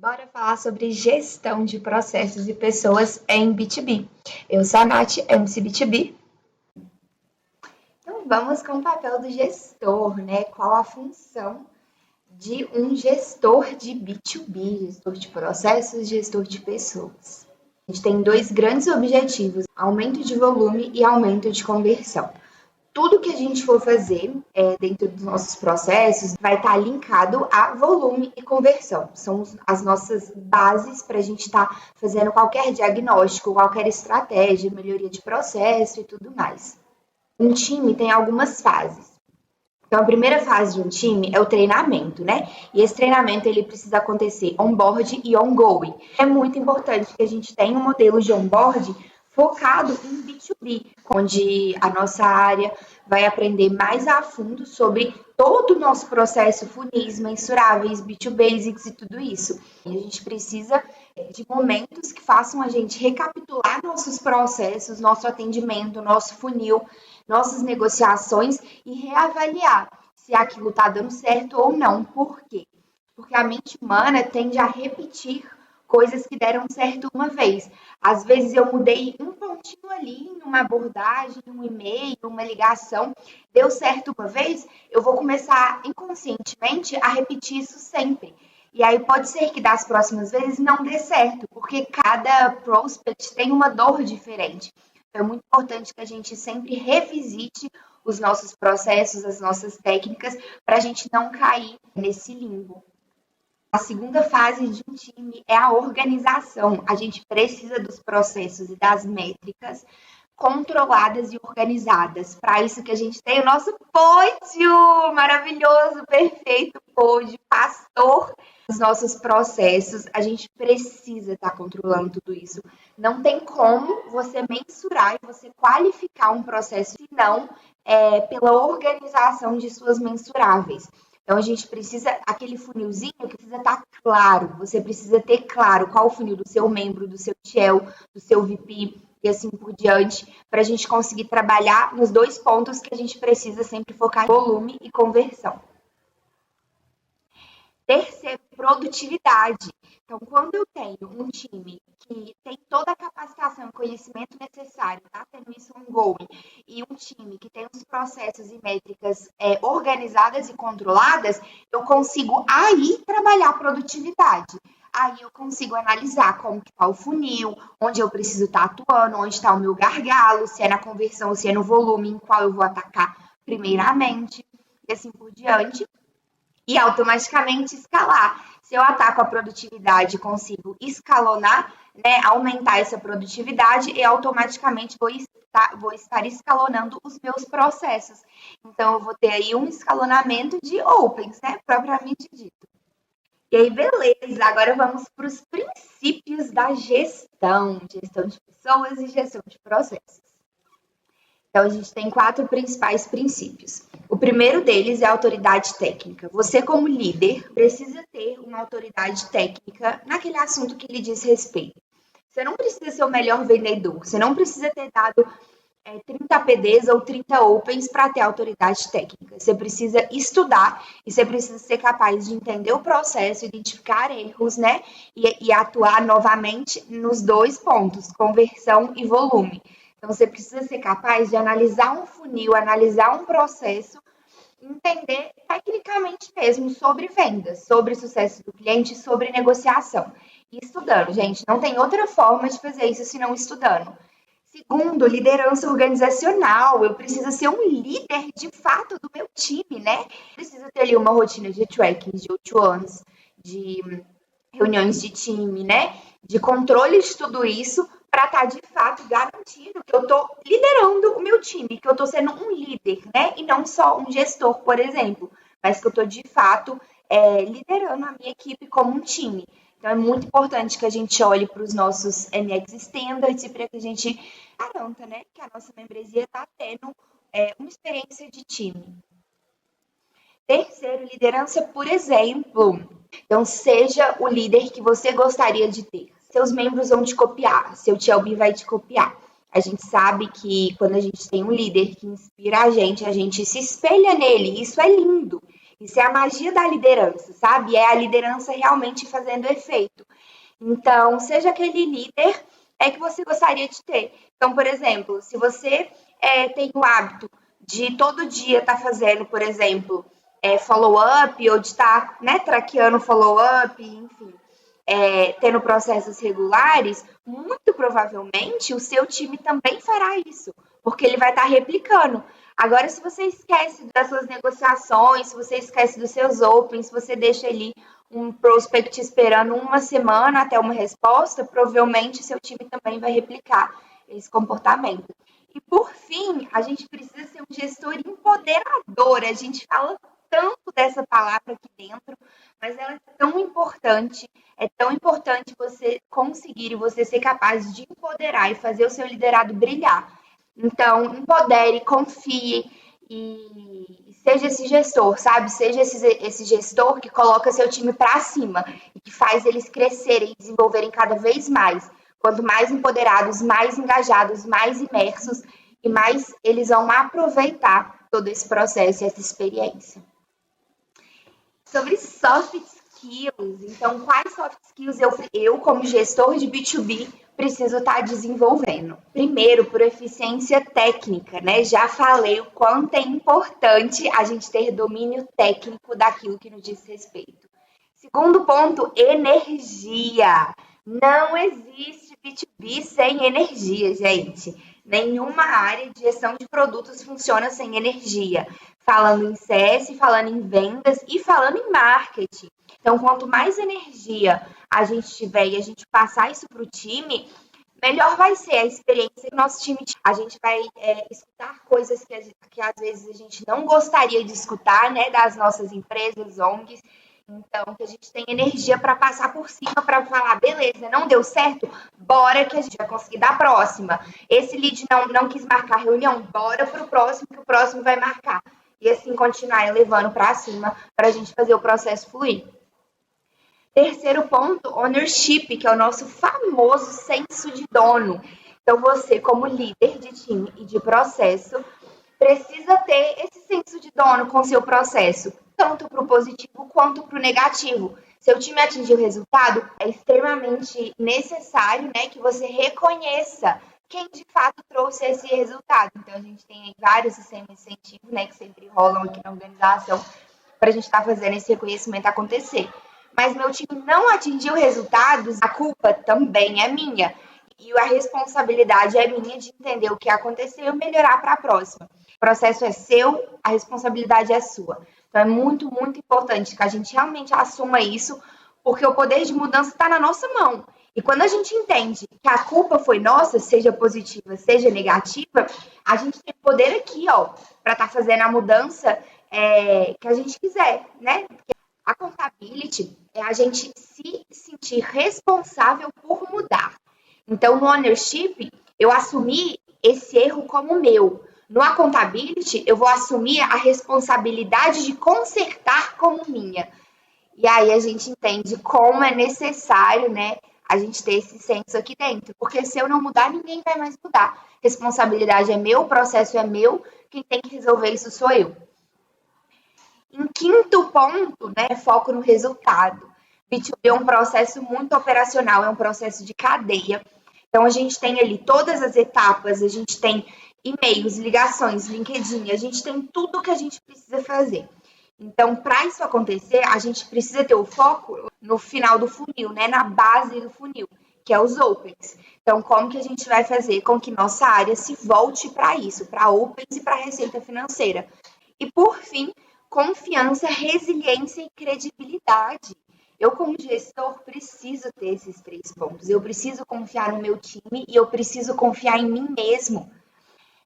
Bora falar sobre gestão de processos e pessoas em B2B. Eu sou a Nath, MC B2B. Então vamos com o papel do gestor, né? Qual a função de um gestor de B2B, gestor de processos, gestor de pessoas? A gente tem dois grandes objetivos: aumento de volume e aumento de conversão. Tudo que a gente for fazer dentro dos nossos processos vai estar linkado a volume e conversão. São as nossas bases para a gente estar fazendo qualquer diagnóstico, qualquer estratégia, melhoria de processo e tudo mais. Um time tem algumas fases. Então, a primeira fase de um time é o treinamento, né? E esse treinamento ele precisa acontecer on-board e ongoing. É muito importante que a gente tenha um modelo de on-board focado em B2B, onde a nossa área vai aprender mais a fundo sobre todo o nosso processo, funis, mensuráveis, B2 Basics e tudo isso. E a gente precisa de momentos que façam a gente recapitular nossos processos, nosso atendimento, nosso funil, nossas negociações e reavaliar se aquilo está dando certo ou não. Por quê? Porque a mente humana tende a repetir coisas que deram certo uma vez. Às vezes eu mudei um pontinho ali, numa abordagem, um e-mail, uma ligação, deu certo uma vez, eu vou começar inconscientemente a repetir isso sempre. E aí pode ser que das próximas vezes não dê certo, porque cada prospect tem uma dor diferente. Então, é muito importante que a gente sempre revisite os nossos processos, as nossas técnicas, para a gente não cair nesse limbo. A segunda fase de um time é a organização. A gente precisa dos processos e das métricas controladas e organizadas. Para isso que a gente tem o nosso pódio maravilhoso, perfeito pódio, pastor dos nossos processos. A gente precisa estar controlando tudo isso. Não tem como você mensurar e você qualificar um processo, senão pela organização de suas mensuráveis. Então, a gente precisa, aquele funilzinho precisa estar claro. Você precisa ter claro qual o funil do seu membro, do seu TL, do seu VP e assim por diante, para a gente conseguir trabalhar nos dois pontos que a gente precisa sempre focar em volume e conversão. Terceiro, produtividade. Então, quando eu tenho um time que tem toda a capacitação e conhecimento necessário, tá tendo isso ongoing, e um time que tem os processos e métricas organizadas e controladas, eu consigo aí trabalhar a produtividade. Aí eu consigo analisar como que está o funil, onde eu preciso estar atuando, onde está o meu gargalo, se é na conversão, se é no volume, em qual eu vou atacar primeiramente, e assim por diante. E automaticamente escalar. Se eu ataco a produtividade e consigo escalonar, né, aumentar essa produtividade, eu automaticamente vou estar escalonando os meus processos. Então, eu vou ter aí um escalonamento de opens, né, propriamente dito. E aí, beleza, agora vamos para os princípios da gestão de pessoas e gestão de processos. Então, a gente tem 4 principais princípios. O primeiro deles é a autoridade técnica. Você, como líder, precisa ter uma autoridade técnica naquele assunto que lhe diz respeito. Você não precisa ser o melhor vendedor, você não precisa ter dado 30 PDs ou 30 Opens para ter autoridade técnica. Você precisa estudar e você precisa ser capaz de entender o processo, identificar erros, né? E atuar novamente nos dois pontos, conversão e volume. Então, você precisa ser capaz de analisar um funil, analisar um processo, entender tecnicamente mesmo sobre vendas, sobre sucesso do cliente, sobre negociação. E estudando, gente, não tem outra forma de fazer isso senão estudando. Segundo, liderança organizacional. Eu preciso ser um líder de fato do meu time, né? Preciso ter ali uma rotina de tracking, de one-to-ones, de reuniões de time, né? De controle de tudo isso para estar de fato garantindo que eu estou liderando o meu time, que eu estou sendo um líder, né? E não só um gestor, por exemplo, mas que eu estou de fato liderando a minha equipe como um time. Então, é muito importante que a gente olhe para os nossos MX Standards e para que a gente garanta, né, que a nossa membresia está tendo uma experiência de time. Terceiro, liderança por exemplo. Então, seja o líder que você gostaria de ter. Seus membros vão te copiar, seu TLB vai te copiar. A gente sabe que quando a gente tem um líder que inspira a gente se espelha nele, isso é lindo. Isso é a magia da liderança, sabe? É a liderança realmente fazendo efeito. Então, seja aquele líder que você gostaria de ter. Então, por exemplo, se você tem o hábito de todo dia estar fazendo, por exemplo, follow-up, ou de estar traqueando follow-up, enfim, tendo processos regulares, muito provavelmente o seu time também fará isso, porque ele vai estar replicando. Agora, se você esquece das suas negociações, se você esquece dos seus opens, se você deixa ali um prospect esperando uma semana até uma resposta, provavelmente seu time também vai replicar esse comportamento. E, por fim, a gente precisa ser um gestor empoderador. A gente fala tanto dessa palavra aqui dentro, mas ela é tão importante você conseguir e você ser capaz de empoderar e fazer o seu liderado brilhar. Então, empodere, confie e seja esse gestor, sabe? Seja esse gestor que coloca seu time para cima e que faz eles crescerem e desenvolverem cada vez mais. Quanto mais empoderados, mais engajados, mais imersos e mais eles vão aproveitar todo esse processo e essa experiência. Sobre soft skills, então quais soft skills eu como gestor de B2B, preciso estar desenvolvendo? Primeiro, por eficiência técnica, né? Já falei o quanto é importante a gente ter domínio técnico daquilo que nos diz respeito. Segundo ponto, energia. Não existe B2B sem energia, gente. Nenhuma área de gestão de produtos funciona sem energia. Falando em CS, falando em vendas e falando em marketing. Então, quanto mais energia a gente tiver e a gente passar isso para o time, melhor vai ser a experiência que o nosso time. A gente vai escutar coisas que às vezes a gente não gostaria de escutar, né, das nossas empresas, ONGs. Então, que a gente tem energia para passar por cima, para falar, beleza, não deu certo? Bora que a gente vai conseguir dar a próxima. Esse lead não quis marcar reunião? Bora para o próximo, que o próximo vai marcar. E assim continuar levando para cima para a gente fazer o processo fluir. Terceiro ponto, ownership, que é o nosso famoso senso de dono. Então, você, como líder de time e de processo, precisa ter esse senso de dono com seu processo, tanto para o positivo quanto para o negativo. Seu time atingir o resultado, é extremamente necessário, né, que você reconheça quem de fato trouxe esse resultado. Então, a gente tem vários sistemas de incentivo, né, que sempre rolam aqui na organização, para a gente estar fazendo esse reconhecimento acontecer. Mas meu time não atingiu resultados, a culpa também é minha. E a responsabilidade é minha de entender o que aconteceu e melhorar para a próxima. O processo é seu, a responsabilidade é sua. Então, é muito, muito importante que a gente realmente assuma isso, porque o poder de mudança está na nossa mão. E quando a gente entende que a culpa foi nossa, seja positiva, seja negativa, a gente tem poder aqui, ó, para estar fazendo a mudança que a gente quiser, né? A accountability é a gente se sentir responsável por mudar. Então, no ownership, eu assumi esse erro como meu. No accountability, eu vou assumir a responsabilidade de consertar como minha. E aí a gente entende como é necessário, né, a gente ter esse senso aqui dentro. Porque se eu não mudar, ninguém vai mais mudar. Responsabilidade é meu, o processo é meu, quem tem que resolver isso sou eu. Em quinto ponto, né, foco no resultado. B2B é um processo muito operacional, é um processo de cadeia. Então, a gente tem ali todas as etapas, a gente tem e-mails, ligações, LinkedIn, a gente tem tudo que a gente precisa fazer. Então, para isso acontecer, a gente precisa ter o foco no final do funil, né, na base do funil, que é os opens. Então, como que a gente vai fazer com que nossa área se volte para isso, para opens e para receita financeira? E, por fim, confiança, resiliência e credibilidade. Eu, como gestor, preciso ter esses 3 pontos. Eu preciso confiar no meu time e eu preciso confiar em mim mesmo.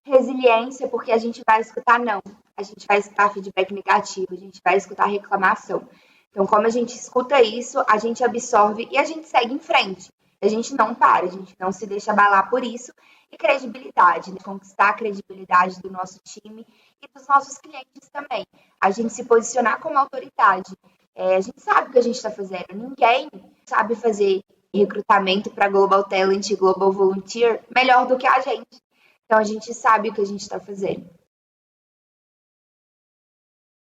Resiliência, porque a gente vai escutar não. A gente vai escutar feedback negativo, a gente vai escutar reclamação. Então, como a gente escuta isso, a gente absorve e a gente segue em frente. A gente não para, a gente não se deixa abalar por isso. E credibilidade, né? Conquistar a credibilidade do nosso time e dos nossos clientes também. A gente se posicionar como autoridade. A gente sabe o que a gente está fazendo. Ninguém sabe fazer recrutamento para Global Talent e Global Volunteer melhor do que a gente. Então, a gente sabe o que a gente está fazendo.